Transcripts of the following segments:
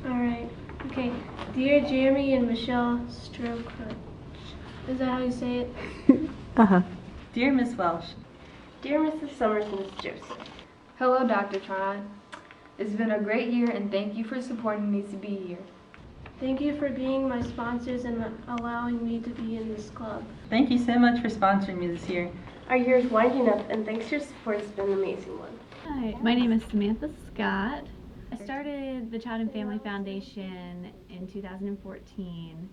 Alright, okay. Dear Jeremy and Michelle Strokert. Is that how you say it? Uh-huh. Dear Miss Welsh. Dear Mrs. Summers and Miss Joseph. Hello, Dr. Tryon. It's been a great year, and thank you for supporting me to be here. Thank you for being my sponsors and allowing me to be in this club. Thank you so much for sponsoring me this year. Our year is winding up, and thanks to your support, it's been an amazing one. Hi, my name is Samantha Scott. I started the Child and Family Foundation in 2014,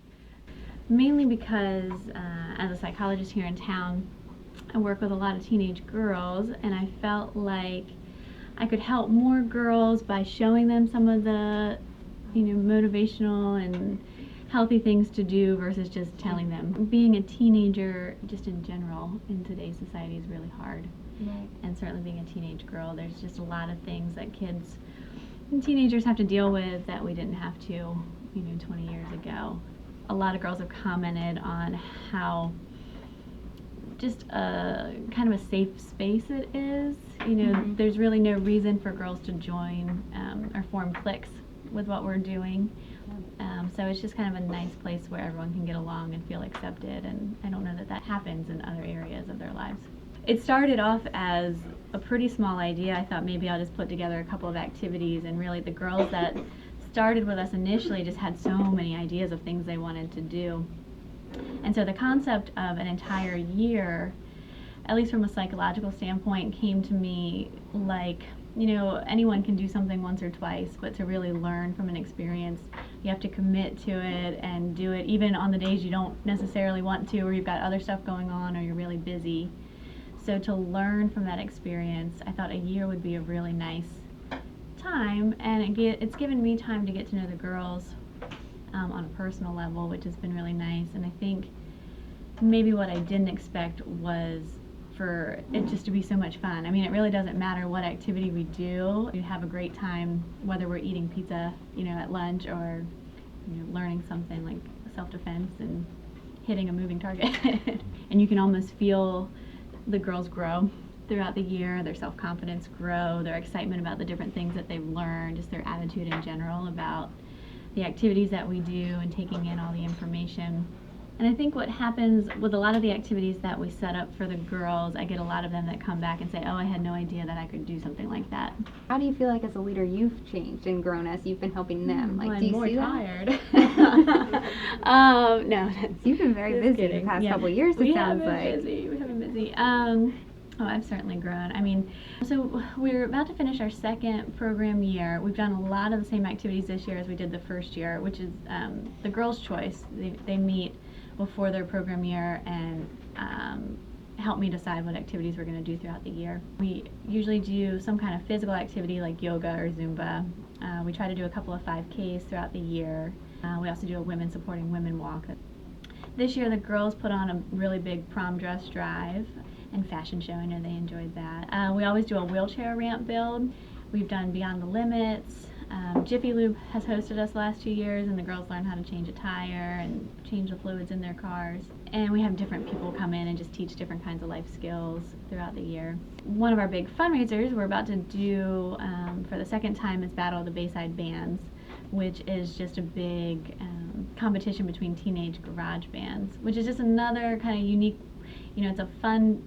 mainly because as a psychologist here in town, I work with a lot of teenage girls, and I felt like I could help more girls by showing them some of the, motivational and healthy things to do versus just telling them. Being a teenager, just in general, in today's society is really hard. Right. And certainly being a teenage girl, there's just a lot of things that kids and teenagers have to deal with that we didn't have to, 20 years ago. A lot of girls have commented on how just a kind of a safe space it is. There's really no reason for girls to join or form cliques with what we're doing. So it's just kind of a nice place where everyone can get along and feel accepted, and I don't know that happens in other areas of their lives. It started off as a pretty small idea. I thought maybe I'll just put together a couple of activities, and really the girls that started with us initially just had so many ideas of things they wanted to do. And so the concept of an entire year, at least from a psychological standpoint, came to me like, anyone can do something once or twice, but to really learn from an experience, you have to commit to it and do it even on the days you don't necessarily want to, or you've got other stuff going on, or you're really busy. So to learn from that experience, I thought a year would be a really nice time, and it's given me time to get to know the girls on a personal level, which has been really nice. And I think maybe what I didn't expect was for it just to be so much fun. I mean, it really doesn't matter what activity we do. We have a great time, whether we're eating pizza, at lunch, or learning something like self-defense and hitting a moving target. And you can almost feel the girls grow throughout the year, their self-confidence grow, their excitement about the different things that they've learned, just their attitude in general about the activities that we do and taking in all the information. And I think what happens with a lot of the activities that we set up for the girls, I get a lot of them that come back and say, oh, I had no idea that I could do something like that. How do you feel like as a leader you've changed and grown as you've been helping them? Well, do you I'm more see tired. No, you've been very busy the past couple years, it sounds like. We have been busy. Oh, I've certainly grown. I mean, so we're about to finish our second program year. We've done a lot of the same activities this year as we did the first year, which is the Girls' Choice. They meet before their program year and help me decide what activities we're going to do throughout the year. We usually do some kind of physical activity like yoga or Zumba. We try to do a couple of 5Ks throughout the year. We also do a Women Supporting Women walk. This year the girls put on a really big prom dress drive and fashion show. I know they enjoyed that. We always do a wheelchair ramp build. We've done Beyond the Limits. Jiffy Lube has hosted us the last 2 years, and the girls learn how to change a tire and change the fluids in their cars. And we have different people come in and just teach different kinds of life skills throughout the year. One of our big fundraisers we're about to do for the second time is Battle of the Bayside Bands, which is just a big competition between teenage garage bands, which is just another kind of unique, it's a fun,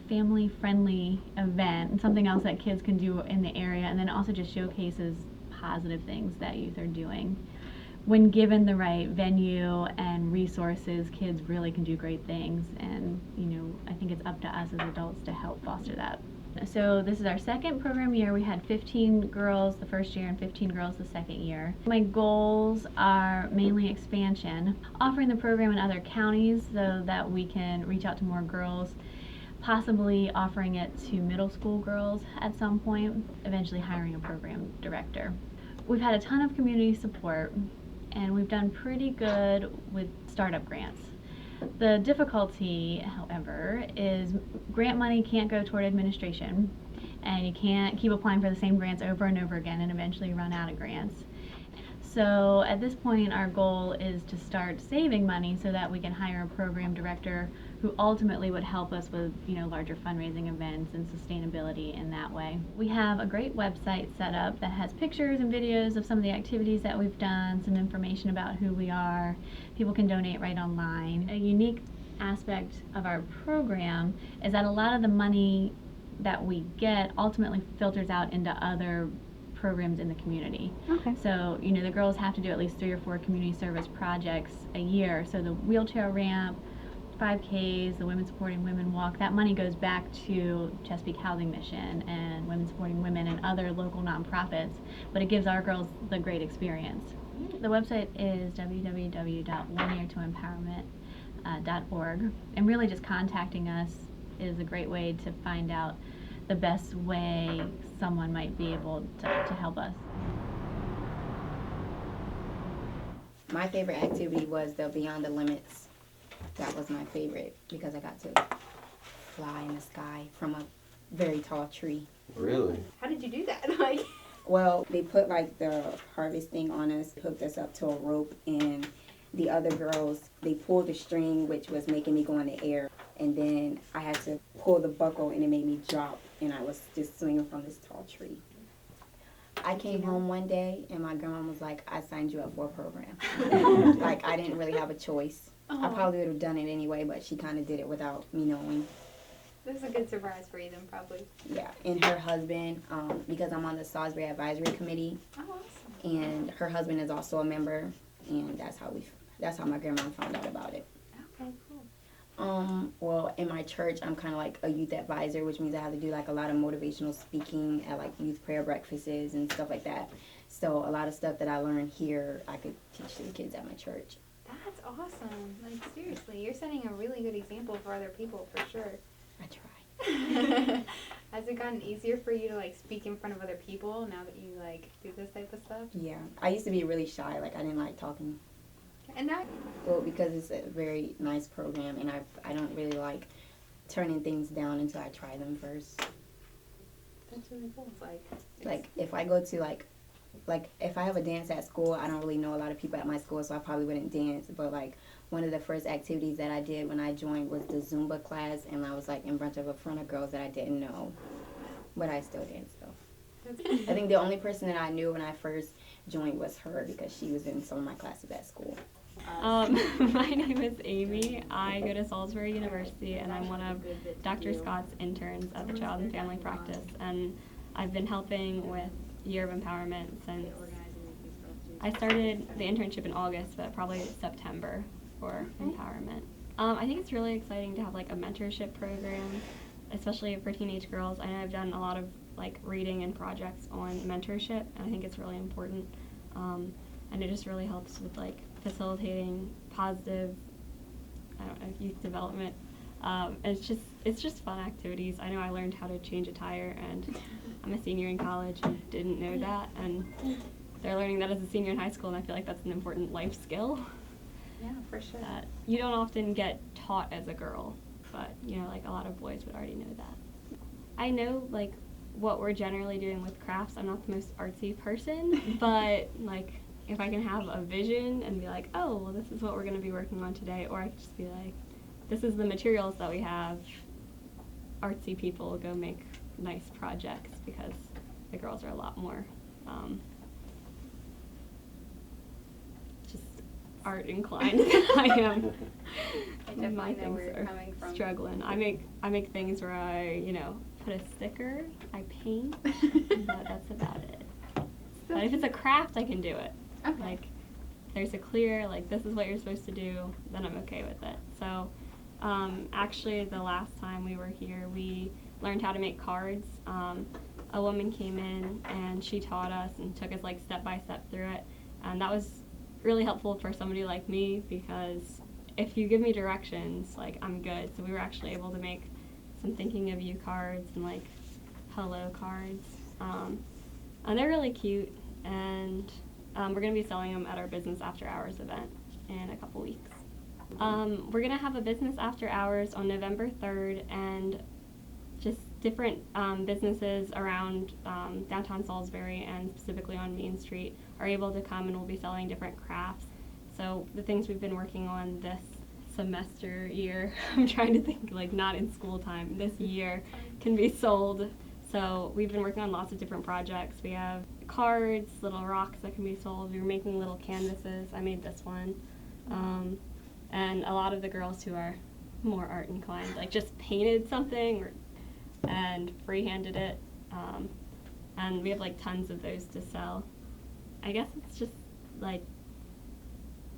family-friendly event and something else that kids can do in the area, and then also just showcases positive things that youth are doing. When given the right venue and resources, kids really can do great things, and I think it's up to us as adults to help foster that. So this is our second program year. We had 15 girls the first year and 15 girls the second year. My goals are mainly expansion, offering the program in other counties so that we can reach out to more girls, possibly offering it to middle school girls at some point, eventually hiring a program director. We've had a ton of community support, and we've done pretty good with startup grants. The difficulty, however, is grant money can't go toward administration, and you can't keep applying for the same grants over and over again and eventually run out of grants. So at this point, our goal is to start saving money so that we can hire a program director who ultimately would help us with, larger fundraising events and sustainability in that way. We have a great website set up that has pictures and videos of some of the activities that we've done, some information about who we are. People can donate right online. A unique aspect of our program is that a lot of the money that we get ultimately filters out into other programs in the community. Okay. So, the girls have to do at least 3 or 4 community service projects a year. So the wheelchair ramp, 5Ks, the Women Supporting Women Walk, that money goes back to Chesapeake Housing Mission and Women Supporting Women and other local nonprofits, but it gives our girls the great experience. The website is www.1year2empowerment.org, and really just contacting us is a great way to find out the best way someone might be able to help us. My favorite activity was the Beyond the Limits. That was my favorite because I got to fly in the sky from a very tall tree. Really? How did you do that? Well, they put like the harvest thing on us, hooked us up to a rope, and the other girls, they pulled the string, which was making me go in the air. And then I had to pull the buckle, and it made me drop, and I was just swinging from this tall tree. I came home one day, and my grandma was like, I signed you up for a program. Like, I didn't really have a choice. I probably would have done it anyway, but she kind of did it without me knowing. This is a good surprise for you then, probably. Yeah, and her husband, because I'm on the Salisbury Advisory Committee, Oh, awesome. and her husband is also a member, and that's how my grandma found out about it. Okay, cool. Well, in my church, I'm kind of like a youth advisor, which means I have to do like a lot of motivational speaking at like youth prayer breakfasts and stuff like that. So a lot of stuff that I learned here, I could teach to the kids at my church. That's awesome. Like, seriously, you're setting a really good example for other people, for sure. I try. Has it gotten easier for you to, like, speak in front of other people now that you, like, do this type of stuff? Yeah, I used to be really shy, like I didn't like talking. And now, Well, because it's a very nice program, and I don't really like turning things down until I try them first. that's really cool. It's Like if I go to like if I have a dance at school, I don't really know a lot of people at my school, so I probably wouldn't dance. But like one of the first activities that I did when I joined was the Zumba class, and I was like in front of girls that I didn't know, but I still danced though. I think the only person that I knew when I first joined was her because she was in some of my classes at school. My name is Amy. I go to Salisbury University, and I'm one of Dr. Scott's interns at the Child and Family Practice, and I've been helping with Year of Empowerment since I started the internship in August, but probably September for empowerment. I think it's really exciting to have like a mentorship program, especially for teenage girls. I know I've done a lot of like reading and projects on mentorship, and I think it's really important, and it just really helps with like facilitating positive, youth development. It's just fun activities. I know I learned how to change a tire, and I'm a senior in college and didn't know that, and they're learning that as a senior in high school, and I feel like that's an important life skill yeah, for sure. that you don't often get taught as a girl, but like a lot of boys would already know that. I know like what we're generally doing with crafts. I'm not the most artsy person, but like if I can have a vision and be like, oh, well, this is what we're going to be working on today, or I could just be like, this is the materials that we have, artsy people go make nice projects, because the girls are a lot more just art inclined than I am. I definitely My know things where you're are coming from. struggling. I make things where I put a sticker, I paint, but that's about it. But if it's a craft, I can do it. Okay. Like, there's a clear, like, this is what you're supposed to do, then I'm okay with it. So, actually, the last time we were here, we learned how to make cards. A woman came in, and she taught us and took us, like, step by step through it. And that was really helpful for somebody like me, because if you give me directions, like, I'm good. So we were actually able to make some thinking of you cards and, like, hello cards. And they're really cute, and we're going to be selling them at our Business After Hours event in a couple weeks. We're going to have a Business After Hours on November 3rd, and just different businesses around downtown Salisbury and specifically on Main Street are able to come, and we'll be selling different crafts. So the things we've been working on this semester year, I'm trying to think, like, not in school time, this year can be sold. So we've been working on lots of different projects. We have cards, little rocks that can be sold. We were making little canvases. I made this one. And a lot of the girls who are more art inclined, like, just painted something and freehanded it. And we have, like, tons of those to sell. I guess it's just, like,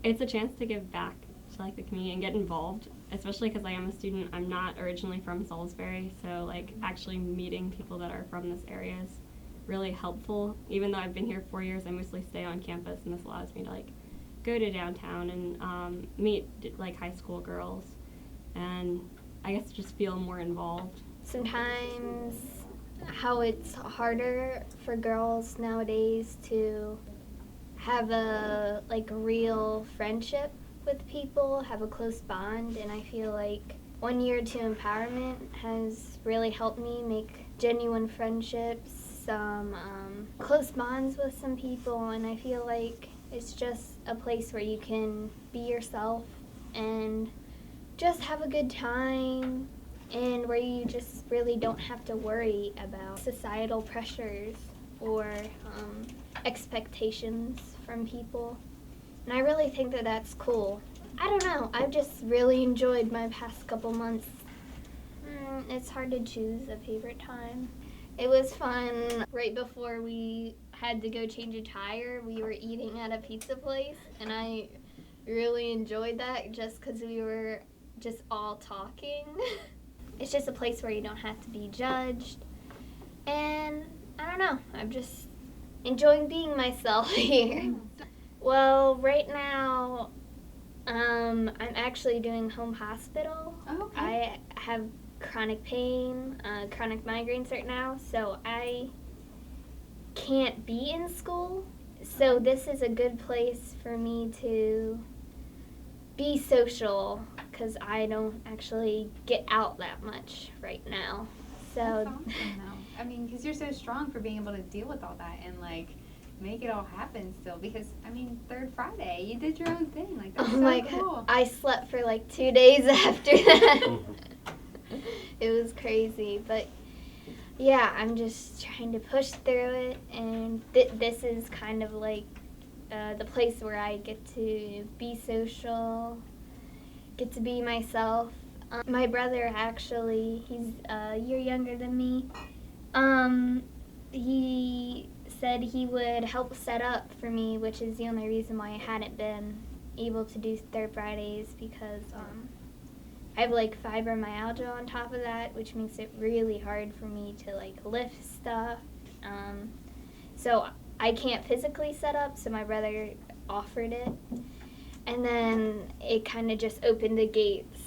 it's a chance to give back to, like, the community and get involved, especially because I am a student. I'm not originally from Salisbury, so, like, actually meeting people that are from this area is really helpful. Even though I've been here 4 years, I mostly stay on campus, and this allows me to, like, go to downtown and meet, like, high school girls, and I guess just feel more involved. Sometimes how it's harder for girls nowadays to have a real friendship with people, have a close bond, and I feel like 1 year to empowerment has really helped me make genuine friendships, some close bonds with some people, and I feel like it's just a place where you can be yourself and just have a good time, and where you just really don't have to worry about societal pressures or expectations from people. And I really think that that's cool. I don't know, I've just really enjoyed my past couple months. It's hard to choose a favorite time. It was fun. Right before we had to go change a tire, we were eating at a pizza place, and I really enjoyed that just because we were just all talking. It's just a place where you don't have to be judged. And I don't know, I'm just enjoying being myself here. Well, right now, I'm actually doing home hospital. Oh, okay. I have chronic pain, chronic migraines right now, so I can't be in school. So this is a good place for me to be social, because I don't actually get out that much right now. So That's awesome, though. I mean, because you're so strong for being able to deal with all that and, like, make it all happen still. Because, I mean, Third Friday, you did your own thing. Like, that's oh so my cool. God, I slept for like 2 days after that. It was crazy, but yeah, I'm just trying to push through it, and this is kind of like the place where I get to be social, get to be myself. My brother, actually, he's a year younger than me. He said he would help set up for me, which is the only reason why I hadn't been able to do Third Fridays, because I have like fibromyalgia on top of that, which makes it really hard for me to like lift stuff. So I can't physically set up, so my brother offered it. And then it kind of just opened the gates.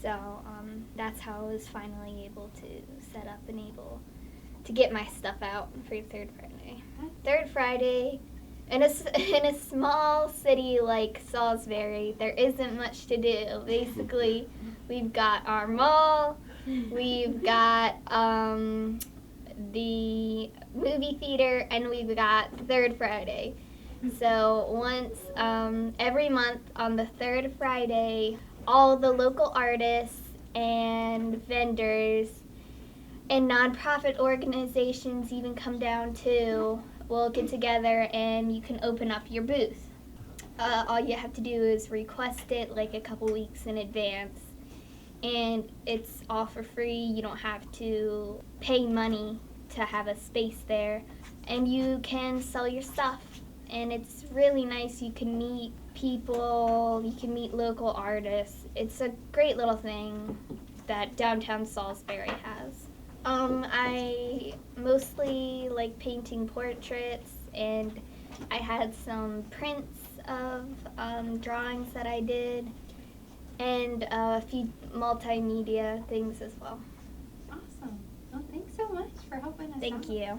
So that's how I was finally able to set up and able to get my stuff out for Third Friday. Third Friday, in a small city like Salisbury, there isn't much to do. Basically, we've got our mall, we've got the movie theater, and we've got Third Friday. So once every month on the third Friday, all the local artists and vendors and nonprofit organizations even come down too. We'll get together and you can open up your booth. All you have to do is request it like a couple weeks in advance, and it's all for free. You don't have to pay money to have a space there, and you can sell your stuff, and it's really nice. You can meet people, you can meet local artists. It's a great little thing that downtown Salisbury has. I mostly like painting portraits, and I had some prints of drawings that I did, and a few multimedia things as well. Awesome. Well, thanks so much for helping us out. Thank you.